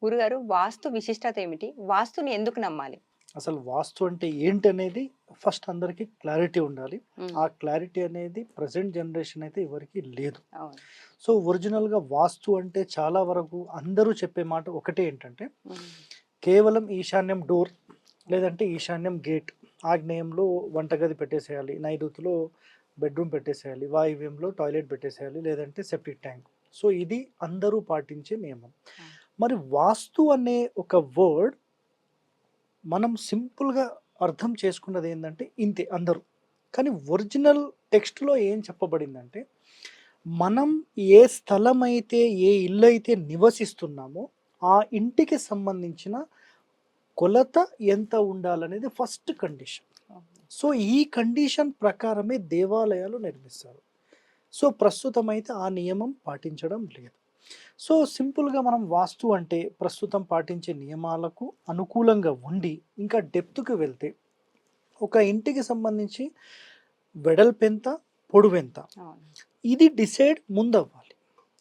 గురుగారు వాస్తు విశిష్టత ఏమిటి? వాస్తుని ఎందుకు నమ్మాలి? అసలు వాస్తు అంటే ఏంటనేది ఫస్ట్ అందరికీ క్లారిటీ ఉండాలి. హ్మ్. ఆ క్లారిటీ అనేది ప్రెజెంట్ జనరేషన్ అయితే ఎవరికీ లేదు. అవును. సో, ఒరిజినల్‌గా వాస్తు అంటే చాలా వరకు అందరూ చెప్పే మాట ఒకటే ఏంటంటే, హ్మ్. కేవలం ఈశాన్యం డోర్ లేదంటే ఈశాన్యం గేట్, ఆగ్నేయంలో వంటగది పెట్టేసేయాలి, నైరుతిలో బెడ్‌రూమ్ పెట్టేసేయాలి, వాయువ్యంలో టాయిలెట్ పెట్టేసేయాలి, లేదంటే సెప్టిక్ ట్యాంక్. సో, ఇది అందరూ పాటించే నియమం. అవును. మరి వాస్తు అనే ఒక వర్డ్ మనం సింపుల్‌గా అర్థం చేసుకున్నదేందంటే ఇంతే అందరూ. కానీ ఒరిజినల్ టెక్స్ట్‌లో ఏం చెప్పబడిందంటే, మనం ఏ స్థలమైతే, ఏ ఇల్లైతే నివసిస్తున్నామో, ఆ ఇంటికి సంబంధించిన కొలత ఎంత ఉండాలనేది ఫస్ట్ కండిషన్. అవును. సో, ఈ కండిషన్ ప్రకారమే దేవాలయాలు నిర్మిస్తారు. సో, ప్రస్తుతమైతే ఆ నియమం పాటించడం లేదు. సో, సింపుల్‌గా మనం వాస్తు అంటే ప్రస్తుతం పాటించే నియమాలకు అనుకూలంగా ఉండి, ఇంకా డెప్త్‌కి వెళ్తే, ఒక ఇంటికి సంబంధించి వెడల్పెంత, పొడవెంత, అవును. ఇది డిసైడ్ ముందవ్వాలి.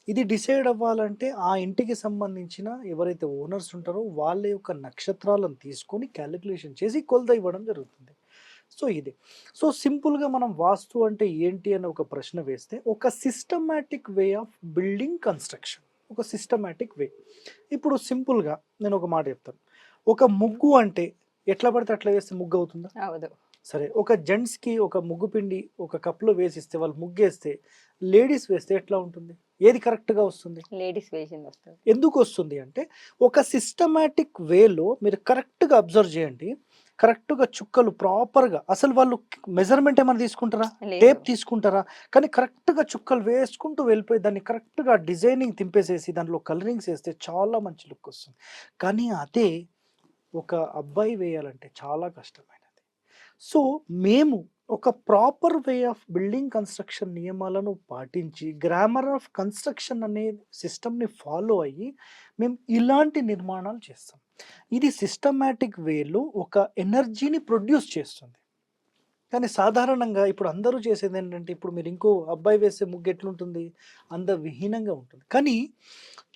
ఇది డిసైడ్ అవ్వాలంటే ఆ ఇంటికి సంబంధించిన ఎవరైతే ఓనర్స్ ఉంటారో వాళ్ళ యొక్క నక్షత్రాలను తీసుకొని కాలిక్యులేషన్ చేసి కొలత ఇవ్వడం జరుగుతుంది. సో, ఇది. సో, సింపుల్‌గా మనం వాస్తు అంటే ఏంటి అని ఒక ప్రశ్న వేస్తే, ఒక systematic way of building construction. ఒక సిస్టమాటిక్ వే. ఇప్పుడు సింపుల్‌గా నేనొక మాట చెప్తాను. ఒక ముగ్గు అంటే ఎట్లా పడితే అట్లా వేస్తే ముగ్గవుతుందా? అవును. సరే. ఒక జెంట్స్‌కి ఒక ముగ్గు పిండి ఒక కప్‌లో వేసిస్తే వాళ్ళు ముగ్గేస్తే, లేడీస్ వేస్తే ఎట్లా ఉంటుంది? ఏది కరెక్ట్‌గా వస్తుంది? లేడీస్ వేషిందొస్తది. ఎందుకొస్తుంది అంటే, ఒక సిస్టమాటిక్ వేలో మీరు కరెక్ట్‌గా అబ్జర్వ్ చేయండి. కరెక్ట్‌గా చుక్కలు ప్రాపర్‌గా అసలు వాళ్ళు మెజర్‌మెంట్ ఏమైనా తీసుకుంటారా? లేదు. టేప్ తీసుకుంటారా? కానీ కరెక్ట్‌గా చుక్కలు వేసుకుంటూ వెళ్ళిపోయి దాన్ని కరెక్ట్‌గా డిజైనింగ్ తింపేసేసి దాంట్లో కలరింగ్స్ ఏస్తే చాలా మంచి లుక్ వస్తుంది. కానీ అదే ఒక అబ్బాయి వేయాలంటే చాలా కష్టమైనది. సో, మేము ఒక proper way of building construction నియమాలను పాటించి, గ్రామర్ ఆఫ్ కన్‌స్ట్రక్షన్ అనే సిస్టమ్‌ని ఫాలో అయ్యి, మేము ఇలాంటి నిర్మాణాలు చేస్తాం. ఇది సిస్టమాటిక్ వేలో ఒక ఎనర్జీని ప్రొడ్యూస్ చేస్తుంది. కానీ సాధారణంగా ఇప్పుడు అందరూ చేసేదేంటంటే, ఇప్పుడు మీరు ఇంకో అబ్బాయి వేసే ముగ్గు ఎట్లుంటుంది? అందవిహీనంగా ఉంటుంది. కానీ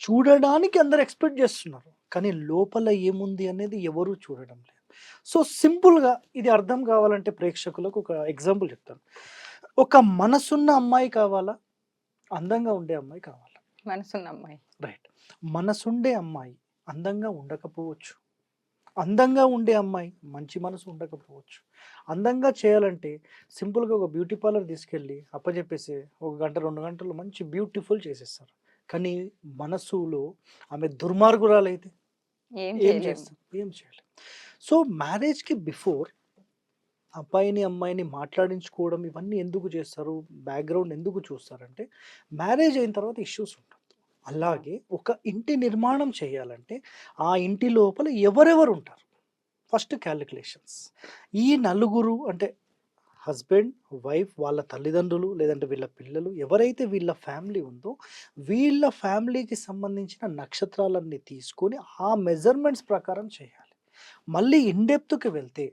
చూడడానికి అందరూ ఎక్స్‌పెక్ట్ జేస్తున్నారు. కానీ లోపల ఏముంది అనేది ఎవరు చూడడం లేదు. సో, సింపుల్‌గా ఇది అర్థం కావాలంటే ప్రేక్షకులకు ఒక ఎగ్జాంపుల్ చెప్తాను. ఒక మనసున్న అమ్మాయి కావాలా? అందంగా ఉండే అమ్మాయి కావాలా? మనసున్న అమ్మాయి. రైట్. మనసుండే అమ్మాయి అందంగా ఉండకపోవచ్చు. అందంగా ఉండే అమ్మాయి మంచి మనసు ఉండకపోవచ్చు. అందంగా చేయాలంటే సింపుల్‌గా ఒక బ్యూటీ పార్లర్ తీసుకెళ్ళి అప్పజెప్పేసి ఒక గంట, 2 గంటల్లో మంచి బ్యూటిఫుల్ చేసేస్తారు. కానీ మనసులో ఆమె దుర్మార్గురాలైతే ఏం ఏం చేయలేము. చేస్తాం? ఏం చేయలేం. సో, మ్యారేజ్‌కి బిఫోర్ అబ్బాయిని, అమ్మాయిని మాట్లాడించుకోవడం ఇవన్నీ ఎందుకు చేస్తారు? బ్యాక్‌గ్రౌండ్ ఎందుకు చూస్తారంటే, మ్యారేజ్ అయిన తర్వాత ఇష్యూస్ ఉండొద్దు. అవును. అలాగే ఒక ఇంటి నిర్మాణం చేయాలంటే, ఆ ఇంటి లోపల ఎవరెవరుంటారు? First calculations. ఈ నలుగురు అంటే హస్బెండ్, వైఫ్, వాళ్ళ తల్లిదండ్రులు, లేదంటే వీళ్ళ పిల్లలు ఎవరైతే వీళ్ళ ఫ్యామిలీ ఉందో, వీళ్ళ ఫ్యామిలీకి సంబంధించిన నక్షత్రాలన్నీ తీసుకొని, ఆ మెజర్‌మెంట్స్ ప్రకారం చేయాలి. మళ్ళీ ఇన్ డెప్త్‌కి వెళ్తే,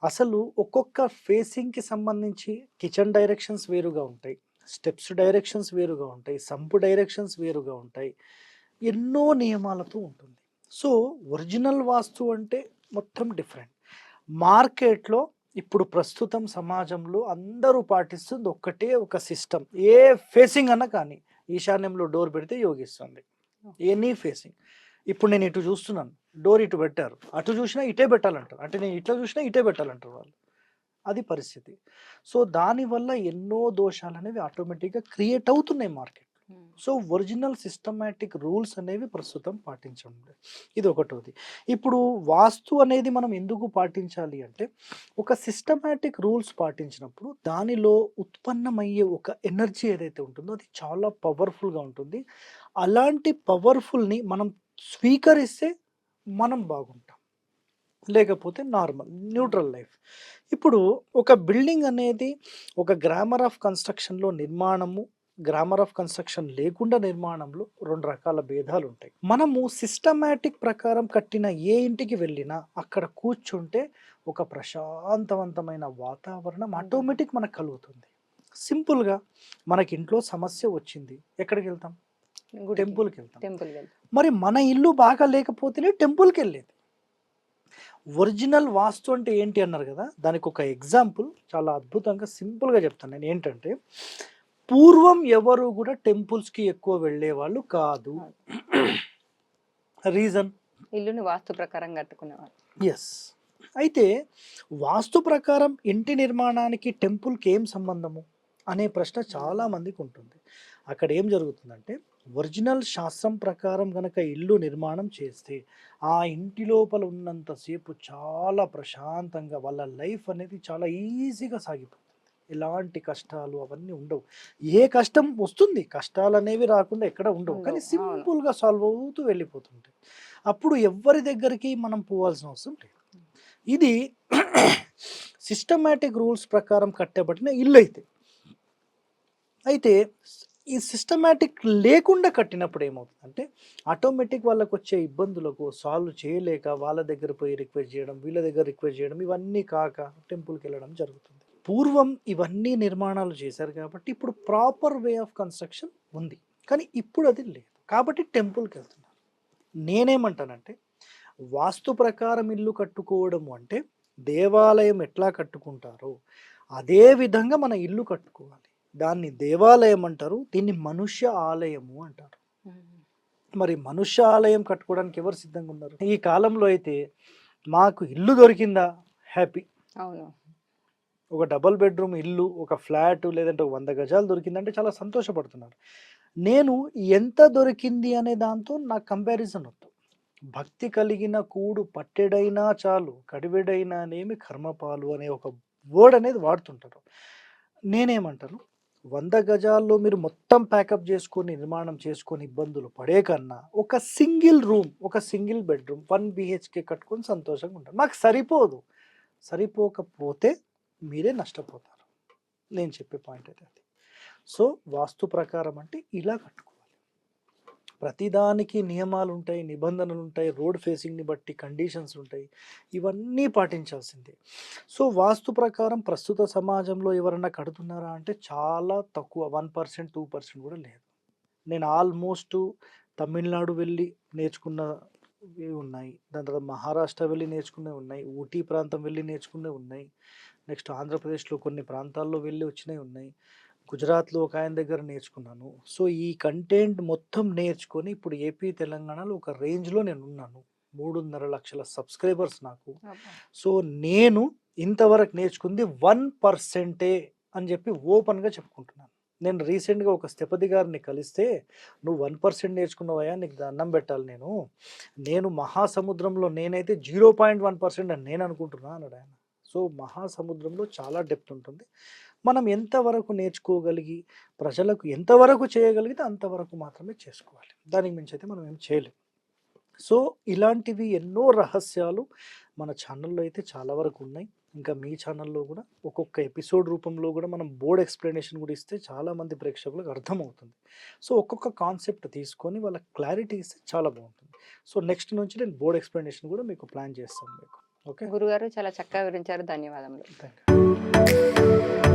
అసలు ఒక్కొక్క ఫేసింగ్‌కి సంబంధించి కిచెన్ డైరెక్షన్స్ వేరుగా ఉంటాయి. స్టెప్స్ డైరెక్షన్స్ వేరుగా ఉంటాయి. సంపు డైరెక్షన్స్ వేరుగా ఉంటాయి. ఎన్నో నియమాలతో ఉంటుంది. సో, ఒరిజినల్ వాస్తు అంటే మొత్తం డిఫరెంట్. మార్కెట్‌లో ఇప్పుడు ప్రస్తుతం సమాజంలో అందరూ పాటిస్తుంది ఒక్కటే ఒక సిస్టమ్. ఏ ఫేసింగ్ అన్నా కానీ, ఈశాన్యంలో డోర్ పెడితే యోగిస్తుంది. Any facing. ఇప్పుడు నేను ఇటు చూస్తున్నాను. డోర్ ఇటు పెట్టారు. అటు చూసినా ఇటే పెట్టాలంటారు. అంటే నేను ఇట్లా చూసినా ఇటే పెట్టాలంటారు వాళ్ళు. అది పరిస్థితి. సో, దానివల్ల ఎన్నో దోషాలనేవి ఆటోమేటిక్‌గా క్రియేట్ అవుతున్నాయి మార్కెట్‌లో. హ్మ్. సో, ఒరిజినల్ సిస్టమాటిక్ రూల్స్ అనేవి ప్రస్తుతం పాటించడం లేదు. ఇదొకటోది. ఇప్పుడు వాస్తు అనేది మనం ఎందుకు పాటించాలి అంటే, ఒక సిస్టమాటిక్ రూల్స్ పాటించినప్పుడు దానిలో ఉత్పన్నమయ్యే ఒక ఎనర్జీ ఏదైతే ఉంటుందో అది చాలా పవర్‌ఫుల్‌గా ఉంటుంది. అలాంటి పవర్‌ఫుల్‌ని మనం స్వీకరిస్తే మనం బాగుంటాం. లేకపోతే నార్మల్, అవును. Neutral life. ఇప్పుడు ఒక బిల్డింగ్ అనేది ఒక గ్రామర్ ఆఫ్ కన్‌స్ట్రక్షన్‌లో నిర్మాణము, గ్రామర్ ఆఫ్ కన్‌స్ట్రక్షన్ లేకుండా నిర్మాణంలో 2 రకాల భేదాలుంటాయి. మనము సిస్టమాటిక్ ప్రకారం కట్టిన ఏ ఇంటికి వెళ్ళినా అక్కడ కూర్చుంటే ఒక ప్రశాంతవంతమైన వాతావరణం ఉంటుంది. ఆటోమేటిక్ మనకు కలుగుతుంది. సింపుల్‌గా మనకింట్లో సమస్య వచ్చింది. ఎక్కడికెళ్తాం? గుడికి, టెంపుల్కి వెళ్తాం. టెంపుల్కి వెళ్తాం. మరి మన ఇల్లు బాగా లేకపోతేనే టెంపుల్కి వెళ్ళేది. ఒరిజినల్ వాస్తు అంటే ఏంటి అన్నారు కదా, దానికి ఒక ఎగ్జాంపుల్ చాలా అద్భుతంగా సింపుల్గా చెప్తాను నేను. ఏంటంటే పూర్వం ఎవరు కూడా టెంపుల్స్కి ఎక్కువ వెళ్ళేవాళ్ళు కాదు. రీజన్ ఇల్లుని వాస్తు ప్రకారం కట్టుకునేవారు. ఎస్. అయితే వాస్తు ప్రకారం ఇంటి నిర్మాణానికి టెంపుల్కి ఏం సంబంధము అనే ప్రశ్న చాలా మందికి ఉంటుంది. అక్కడ ఏం జరుగుతుందంటే ఒరిజినల్ శాస్త్రం ప్రకారం కనుక ఇల్లు నిర్మాణం చేస్తే ఆ ఇంటి లోపల ఉన్నంతసేపు చాలా ప్రశాంతంగా వాళ్ళ లైఫ్ అనేది చాలా ఈజీగా సాగిపోతుంది. ఎలాంటి కష్టాలు అవన్నీ ఉండవు. ఏ కష్టం వస్తుంది, కష్టాలు అనేవి రాకుండా ఎక్కడ ఉండవు, కానీ ఉండవు. అవును. సింపుల్గా సాల్వ్ అవుతూ వెళ్ళిపోతుంటాయి. అప్పుడు ఎవ్వరి దగ్గరికి మనం పోవాల్సిన అవసరం లేదు. ఇది సిస్టమాటిక్ రూల్స్ ప్రకారం కట్టబడిన ఇల్లు అయితే ఈ సిస్టమాటిక్ లేకుండా కట్టినప్పుడు ఏమవుతుందంటే ఆటోమేటిక్ వాళ్ళకు వచ్చే ఇబ్బందులకు సాల్వ్ చేయలేక వాళ్ళ దగ్గర పోయి రిక్వెస్ట్ చేయడం, వీళ్ళ దగ్గర రిక్వెస్ట్ చేయడం, ఇవన్నీ కాక టెంపుల్కి వెళ్ళడం జరుగుతుంది. పూర్వం ఇవన్నీ నిర్మాణాలు చేశారు కాబట్టి ఇప్పుడు ప్రాపర్ వే ఆఫ్ కన్స్ట్రక్షన్ ఉంది, కానీ ఇప్పుడు అది లేదు కాబట్టి టెంపుల్కి వెళ్తున్నారు. నేనేమంటానంటే వాస్తు ప్రకారం ఇల్లు కట్టుకోవడం అంటే దేవాలయం ఎట్లా కట్టుకుంటారో అదే విధంగా మన ఇల్లు కట్టుకోవాలి. దాన్ని దేవాలయం అంటారు, దీన్ని మనుష్య ఆలయము అంటారు. మరి మనుష్య ఆలయం కట్టుకోవడానికి ఎవరు సిద్ధంగా ఉన్నారు? ఈ కాలంలో అయితే మాకు ఇల్లు దొరికిందా హ్యాపీ, అవును. ఒక డబుల్ బెడ్రూమ్ ఇల్లు, ఒక ఫ్లాట్ లేదంటే 100 గజాలు దొరికిందంటే చాలా సంతోషపడుతున్నారు. నేను ఎంత దొరికింది అనే దాంతో నాకు కంపారిజన్ వద్దు. భక్తి కలిగిన కూడు పట్టెడైనా చాలు, కడివెడైనానేమి కర్మపాలు అనే ఒక వర్డ్ అనేది వాడుతుంటారు. నేనేమంటాను, 100 గజాల్లో మీరు మొత్తం ప్యాకప్ చేసుకొని నిర్మాణం చేసుకొని ఇబ్బందులు పడే కన్నా ఒక సింగిల్ రూమ్, ఒక సింగిల్ బెడ్రూమ్ 1 BHK కట్టుకొని సంతోషంగా ఉంటారు. నాకు సరిపోదు, సరిపోకపోతే మీరే నష్టపోతారు. నేను చెప్పే పాయింట్ అయితే అది. సో వాస్తు ప్రకారం అంటే ఇలా కట్టుకోవాలి. ప్రతిదానికి నియమాలు ఉంటాయి, నిబంధనలు ఉంటాయి, రోడ్ ఫేసింగ్ని బట్టి కండిషన్స్ ఉంటాయి, ఇవన్నీ పాటించాల్సిందే. సో వాస్తు ప్రకారం ప్రస్తుత సమాజంలో ఎవరన్నా కడుతున్నారా అంటే చాలా తక్కువ, 1%, 2% కూడా లేదు. నేను ఆల్మోస్ట్ తమిళనాడు వెళ్ళి నేర్చుకున్నవి ఉన్నాయి, దాని తర్వాత మహారాష్ట్ర వెళ్ళి నేర్చుకునేవి ఉన్నాయి, ఊటీ ప్రాంతం వెళ్ళి నేర్చుకునేవి ఉన్నాయి, నెక్స్ట్ ఆంధ్రప్రదేశ్లో కొన్ని ప్రాంతాల్లో వెళ్ళి వచ్చినవి ఉన్నాయి, గుజరాత్లో ఒక ఆయన దగ్గర నేర్చుకున్నాను. సో ఈ కంటెంట్ మొత్తం నేర్చుకొని ఇప్పుడు ఏపీ తెలంగాణలో ఒక రేంజ్లో నేను ఉన్నాను. 3.5 లక్షల సబ్స్క్రైబర్స్ నాకు. సో నేను ఇంతవరకు నేర్చుకుంది 1% అని చెప్పి ఓపెన్గా చెప్పుకుంటున్నాను. నేను రీసెంట్గా ఒక స్థపతి గారిని కలిస్తే, నువ్వు 1% నేర్చుకున్నావయ్యా, నీకు దండం పెట్టాలి, నేను మహాసముద్రంలో నేనైతే 0.1% అని నేను అనుకుంటున్నా అన్నాడు ఆయన. సో మహాసముద్రంలో చాలా డెప్త్ ఉంటుంది. మనం ఎంతవరకు నేర్చుకోగలిగి ప్రజలకు ఎంతవరకు చేయగలిగితే అంతవరకు మాత్రమే చేసుకోవాలి, దానికి మించి అయితే మనం ఏం చేయలేం. సో ఇలాంటివి ఎన్నో రహస్యాలు మన ఛానల్లో అయితే చాలా వరకు ఉన్నాయి. ఇంకా మీ ఛానల్లో కూడా ఒక్కొక్క ఎపిసోడ్ రూపంలో కూడా మనం బోర్డ్ ఎక్స్ప్లెనేషన్ కూడా ఇస్తే చాలామంది ప్రేక్షకులకు అర్థమవుతుంది. సో ఒక్కొక్క కాన్సెప్ట్ తీసుకొని వాళ్ళ క్లారిటీ ఇస్తే చాలా బాగుంటుంది. సో నెక్స్ట్ నుంచి నేను బోర్డ్ ఎక్స్ప్లెనేషన్ కూడా మీకు ప్లాన్ చేస్తాను మీకు. ఓకే గురుగారు చాలా చక్కగా వివరించారు. ధన్యవాదములు. Thank you.